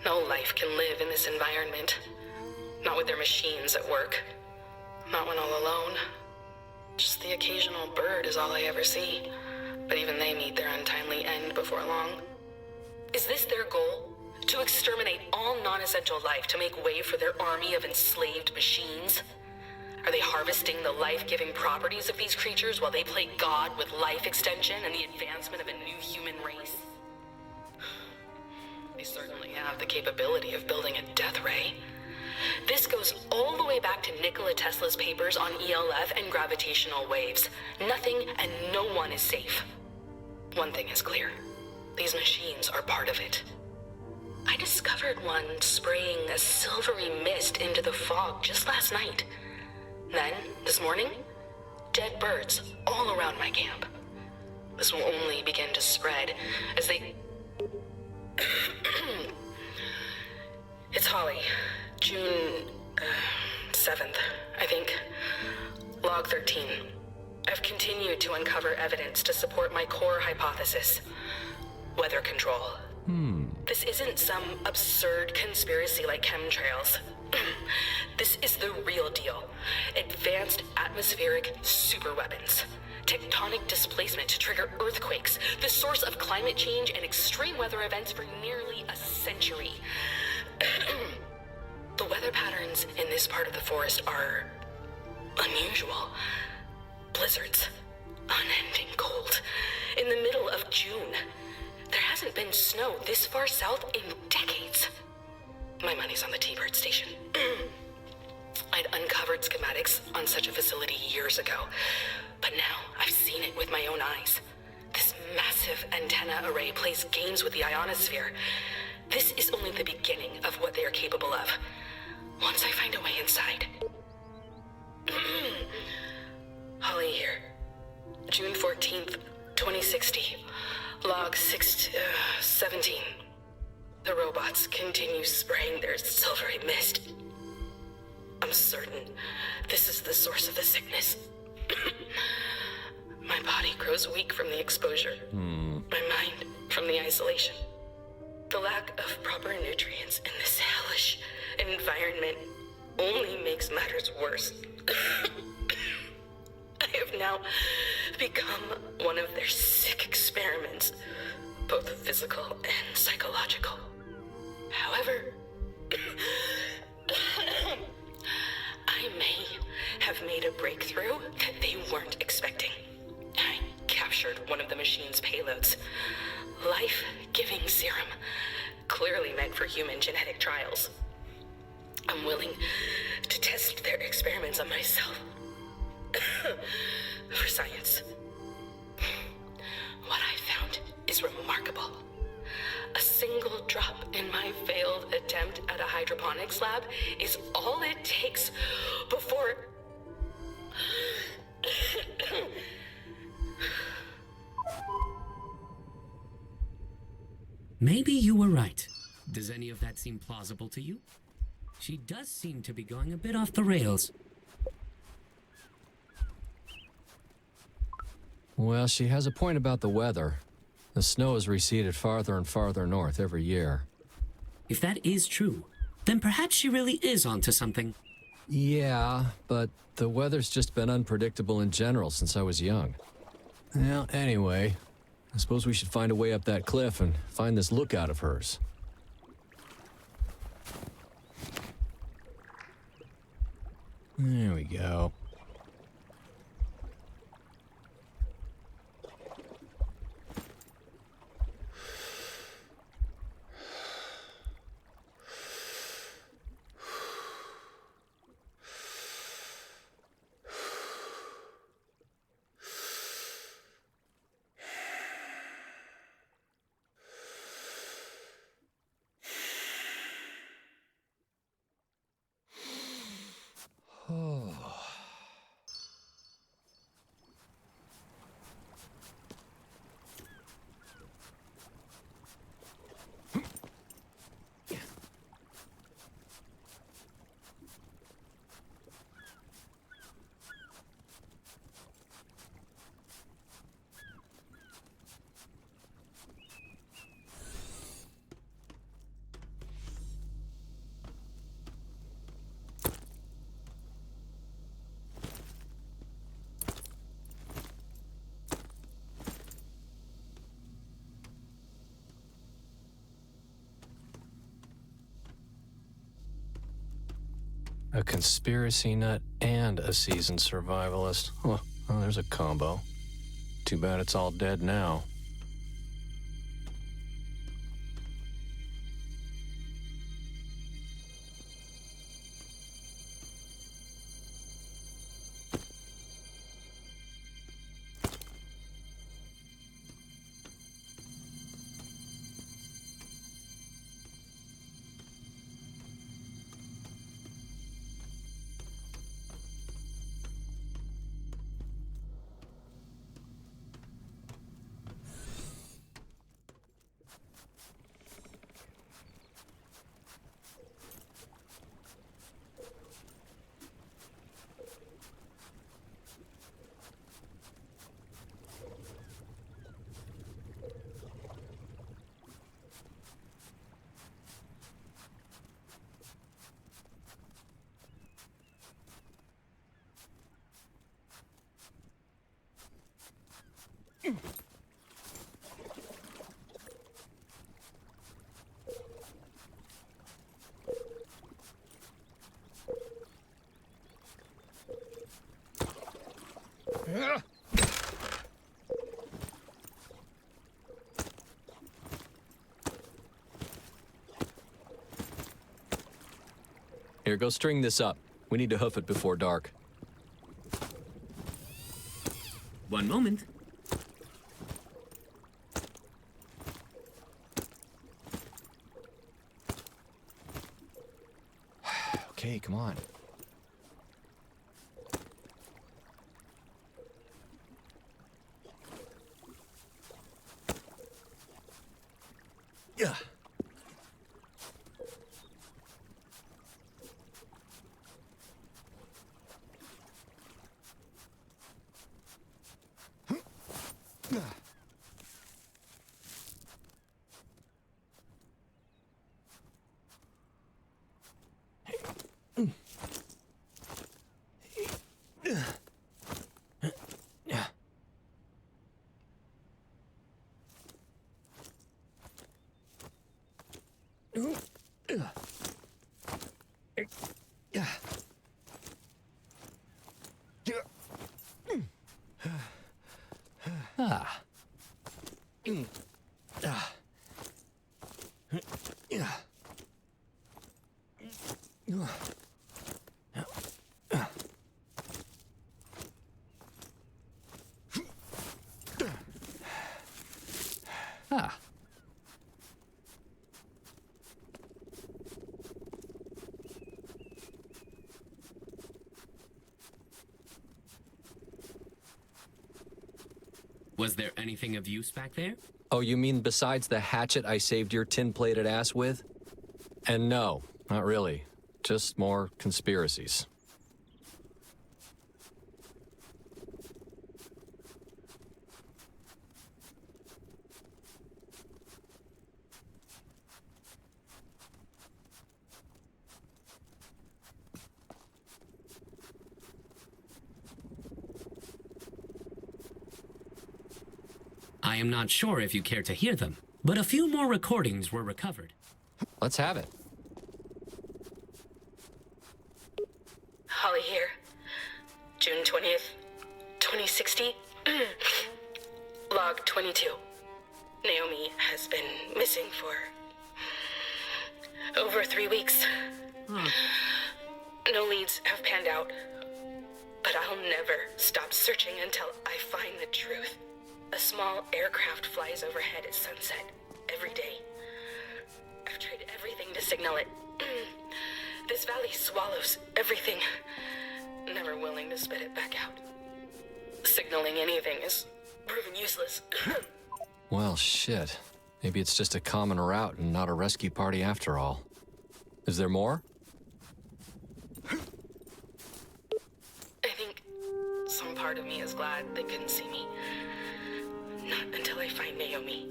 No life can live in this environment. Not with their machines at work. Not when all alone. Just the occasional bird is all I ever see. But even they meet their untimely end before long. Is this their goal? To exterminate all non-essential life to make way for their army of enslaved machines? Are they harvesting the life-giving properties of these creatures while they play God with life extension and the advancement of a new human race? They certainly have the capability of building a death ray. This goes all the way back to Nikola Tesla's papers on ELF and gravitational waves. Nothing and no one is safe. One thing is clear. These machines are part of it. I discovered one spraying a silvery mist into the fog just last night. Then, this morning, dead birds all around my camp. This will only begin to spread as they... It's Holly. June 7th, I think. Log 13. I've continued to uncover evidence to support my core hypothesis. Weather control. This isn't some absurd conspiracy like chemtrails. This is the real deal. Advanced atmospheric superweapons. Tectonic displacement to trigger earthquakes. The source of climate change and extreme weather events for nearly a century. The weather patterns in this part of the forest are unusual. Blizzards, unending cold, in the middle of June. There hasn't been snow this far south in decades. My money's on the T-Bird station. I'd uncovered schematics on such a facility years ago, but now I've seen it with my own eyes. This massive antenna array plays games with the ionosphere. This is only the beginning of what they are capable of. Once I find a way inside. Holly here. June 14th, 2060. Log 17. The robots continue spraying their silvery mist. I'm certain this is the source of the sickness. My body grows weak from the exposure. My mind from the isolation. The lack of proper nutrients in this hellish environment only makes matters worse. I have now become one of their sick experiments, both physical and psychological. However, I may have made a breakthrough that they weren't expecting. I captured one of the machine's payloads. Life-giving serum, clearly meant for human genetic trials. I'm willing to test their experiments on myself. For science. What I found is remarkable. A single drop in my failed attempt at a hydroponics lab is all it takes before... Maybe you were right. Does any of that seem plausible to you? She does seem to be going a bit off the rails. Well, she has a point about the weather. The snow has receded farther and farther north every year. If that is true, then perhaps she really is onto something. Yeah, but the weather's just been unpredictable in general since I was young. Well, anyway, I suppose we should find a way up that cliff and find this lookout of hers. There we go. A conspiracy nut and a seasoned survivalist. Well, there's a combo. Too bad it's all dead now. Here, go string this up. We need to hoof it before dark. One moment. Okay, come on. Yeah. Was there anything of use back there? Oh, you mean besides the hatchet I saved your tin-plated ass with? And no, not really. Just more conspiracies. I am not sure if you care to hear them, but a few more recordings were recovered. Let's have it. Holly here. June 20th, 2060. Log 22. Naomi has been missing for over 3 weeks. No leads have panned out, but I'll never stop searching until I find the truth. A small aircraft flies overhead at sunset every day. I've tried everything to signal it. This valley swallows everything, never willing to spit it back out. Signaling anything is proven useless. Well, shit. Maybe it's just a common route and not a rescue party after all. Is there more? I think some part of me is glad they couldn't see me. Not until I find Naomi.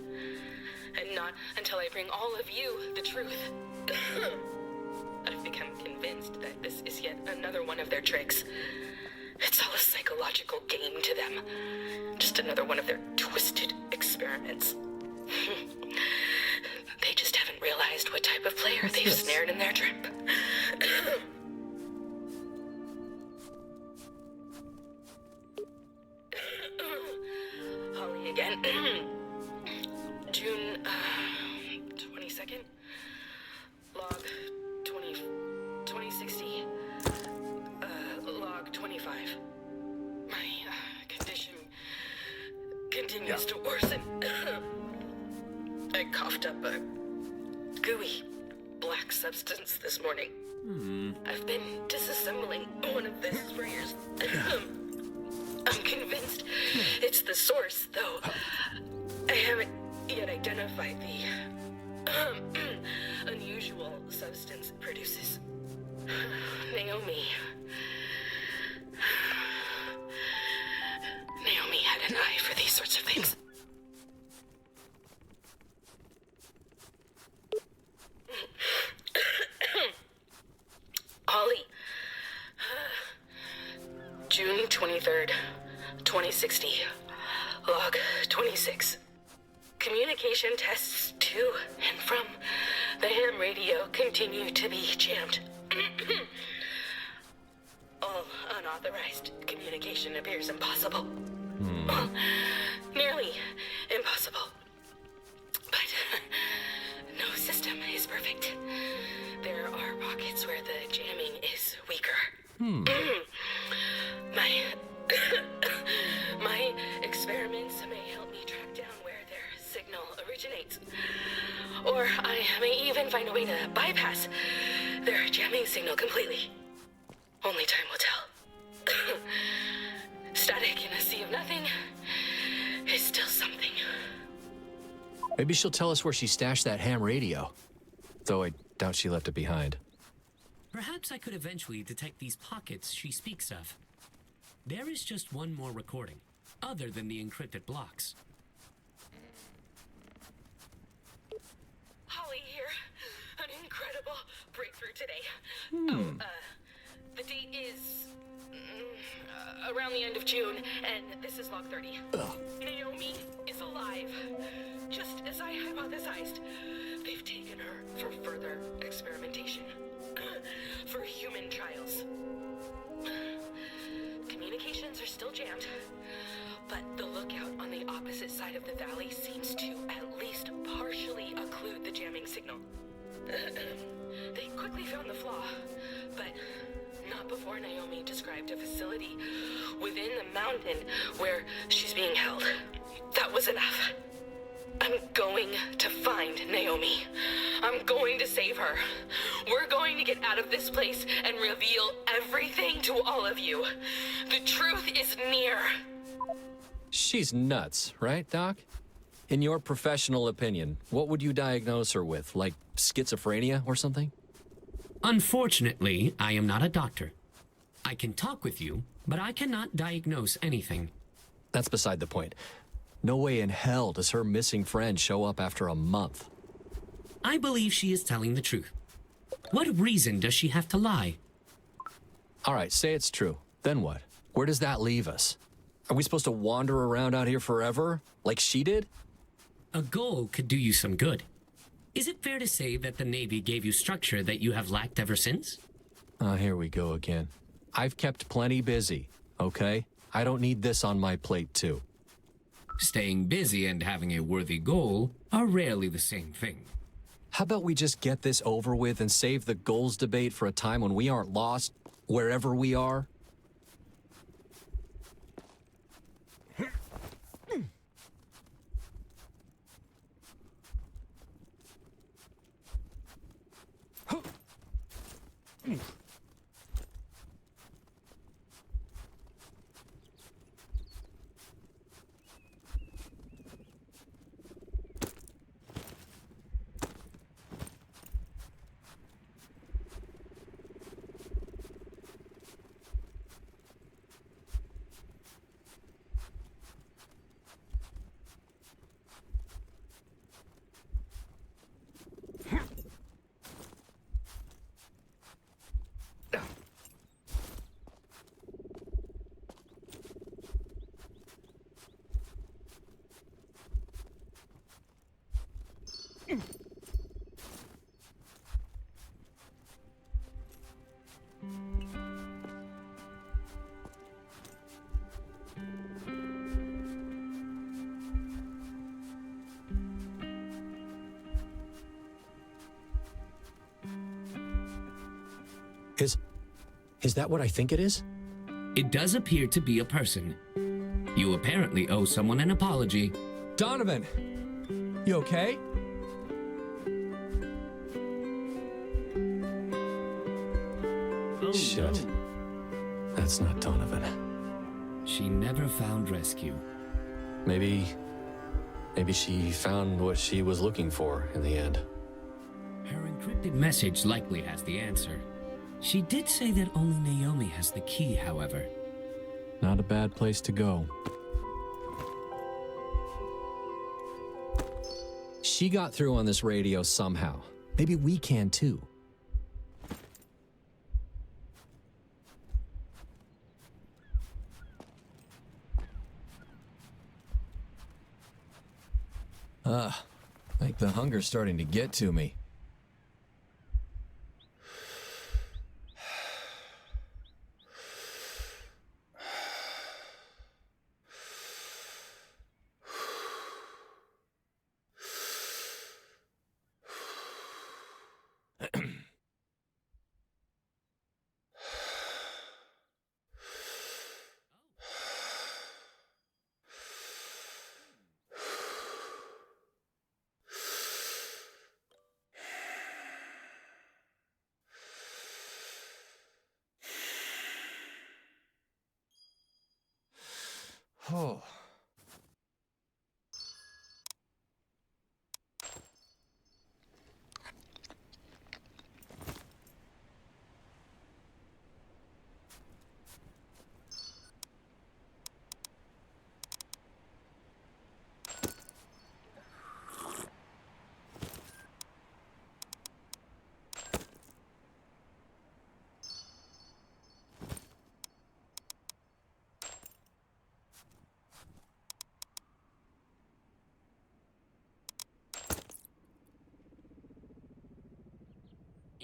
And not until I bring all of you the truth. I've become convinced that this is yet another one of their tricks. It's all a psychological game to them. Just another one of their twisted experiments. They just haven't realized what type of player they've snared in their trap. again. June 22nd. Log 2060. Log 25. My condition continues to worsen. I coughed up a gooey black substance this morning. I've been disassembling one of this for years. I'm convinced it's the source, though I haven't yet identified the unusual substance it produces. Naomi had an eye for these sorts of things. Holly. June 23rd, 2060. Log 26. Communication tests to and from the ham radio continue to be jammed. All unauthorized communication appears impossible. Well, nearly impossible. But no system is perfect. There are pockets where the jamming is weaker. My experiments may help me track down where their signal originates. Or I may even find a way to bypass their jamming signal completely. Only time will tell. Static in a sea of nothing is still something. Maybe she'll tell us where she stashed that ham radio. Though I doubt she left it behind. Perhaps I could eventually detect these pockets she speaks of. There is just one more recording, other than the encrypted blocks. Holly here. An incredible breakthrough today. The date is around the end of June, and this is log 30. Naomi is alive, just as I hypothesized. They've taken her for further experimentation, for human trials. Communications are still jammed, but the lookout on the opposite side of the valley seems to at least partially occlude the jamming signal. They quickly found the flaw, but not before Naomi described a facility within the mountain where she's being held. That was enough. I'm going to find Naomi. I'm going to save her. We're going to get out of this place and reveal everything to all of you. The truth is near. She's nuts, right, Doc? In your professional opinion, what would you diagnose her with? Like schizophrenia or something? Unfortunately, I am not a doctor. I can talk with you, but I cannot diagnose anything. That's beside the point. No way in hell does her missing friend show up after a month. I believe she is telling the truth. What reason does she have to lie? All right, say it's true. Then what? Where does that leave us? Are we supposed to wander around out here forever, like she did? A goal could do you some good. Is it fair to say that the Navy gave you structure that you have lacked ever since? Oh, here we go again. I've kept plenty busy, okay? I don't need this on my plate, too. Staying busy and having a worthy goal are rarely the same thing. How about we just get this over with and save the goals debate for a time when we aren't lost wherever we are? Is that what I think it is? It does appear to be a person. You apparently owe someone an apology. Donovan! You okay? Oh, Shit. no. That's not Donovan. She never found rescue. Maybe she found what she was looking for in the end. Her encrypted message likely has the answer. She did say that only Naomi has the key, however. Not a bad place to go. She got through on this radio somehow. Maybe we can too. I think the hunger's starting to get to me. Oh.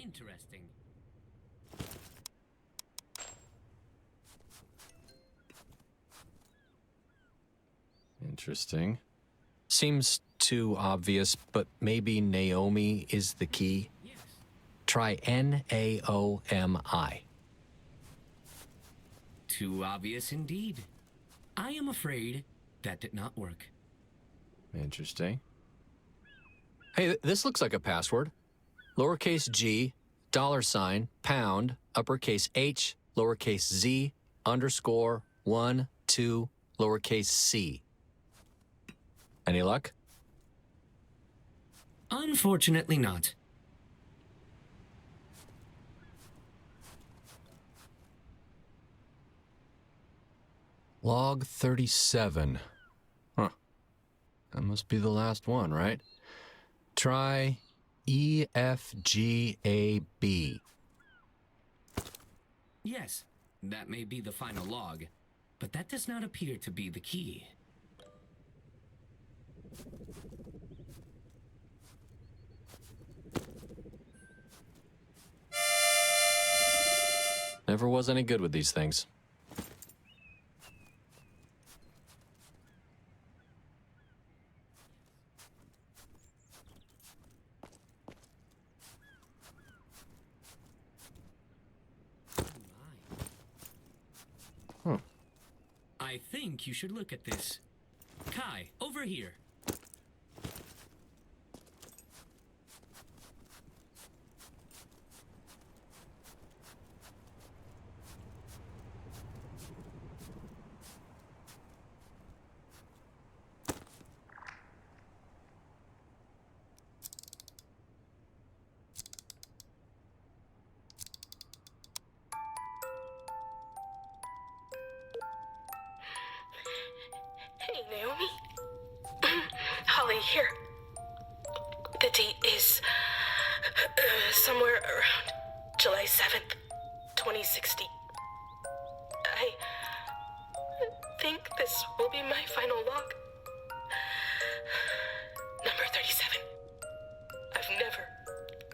Interesting. Interesting. Seems too obvious, but maybe Naomi is the key. Yes. Try Naomi. Too obvious indeed. I am afraid that did not work. Interesting. Hey, this looks like a password. Lowercase g, $, pound, uppercase H, lowercase z, underscore, 1, 2, lowercase c. Any luck? Unfortunately not. Log 37. Huh. That must be the last one, right? Try EFGAB. Yes, that may be the final log, but that does not appear to be the key. Never was any good with these things. I think you should look at this. Kai, over here. Hey, Naomi. Holly here. The date is somewhere around July 7th, 2060. I think this will be my final log. Number 37. I've never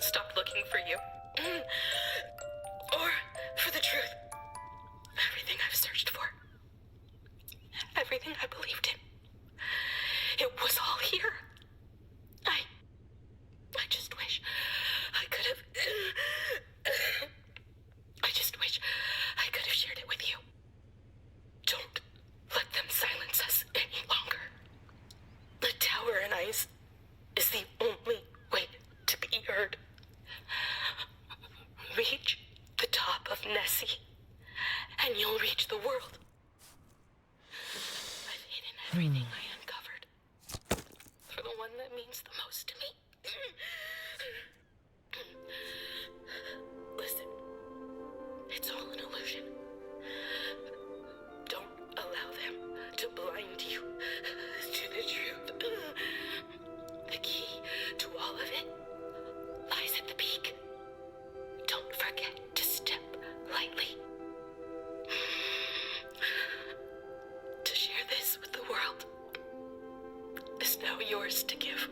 stopped looking for you. Or for the truth. Everything I've searched for. Everything I believed in. It was all here. I just wish I could have rise is the only way to be heard. Reach the top of Nessie, and you'll reach the world. I've hidden everything I uncovered for the one that means the most to me. Listen, it's all an illusion. Don't allow them to blind you to the truth. The key to all of it lies at the peak. Don't forget to step lightly. To share this with the world is now yours to give.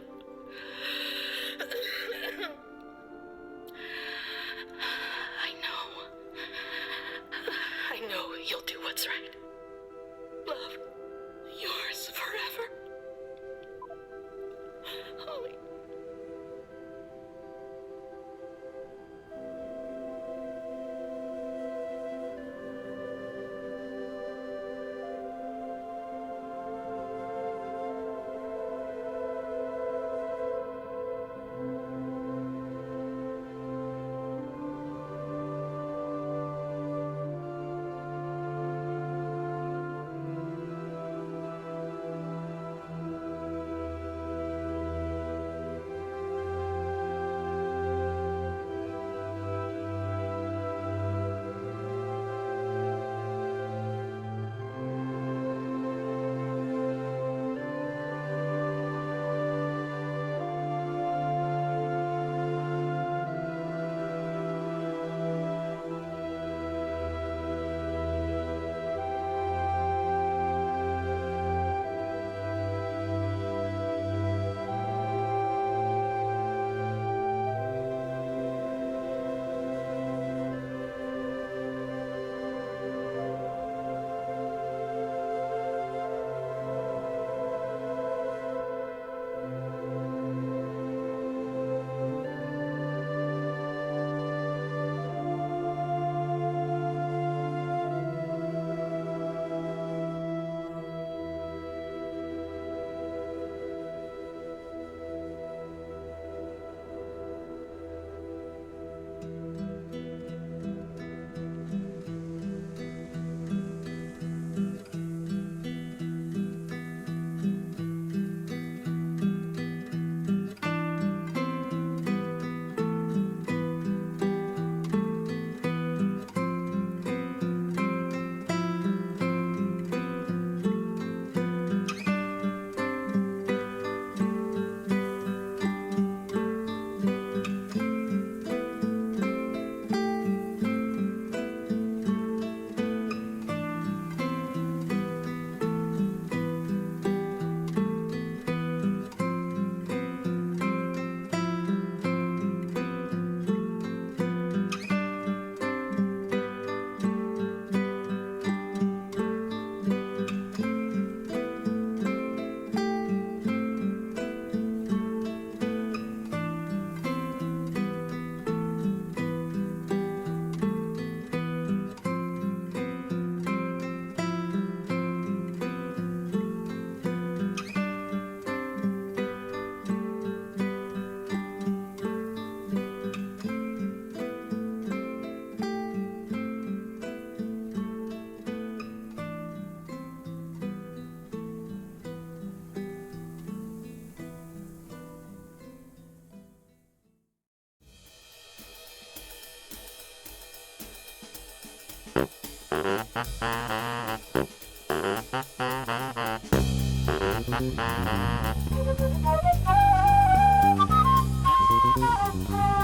I know you'll do what's right. Love, yours forever. Holly.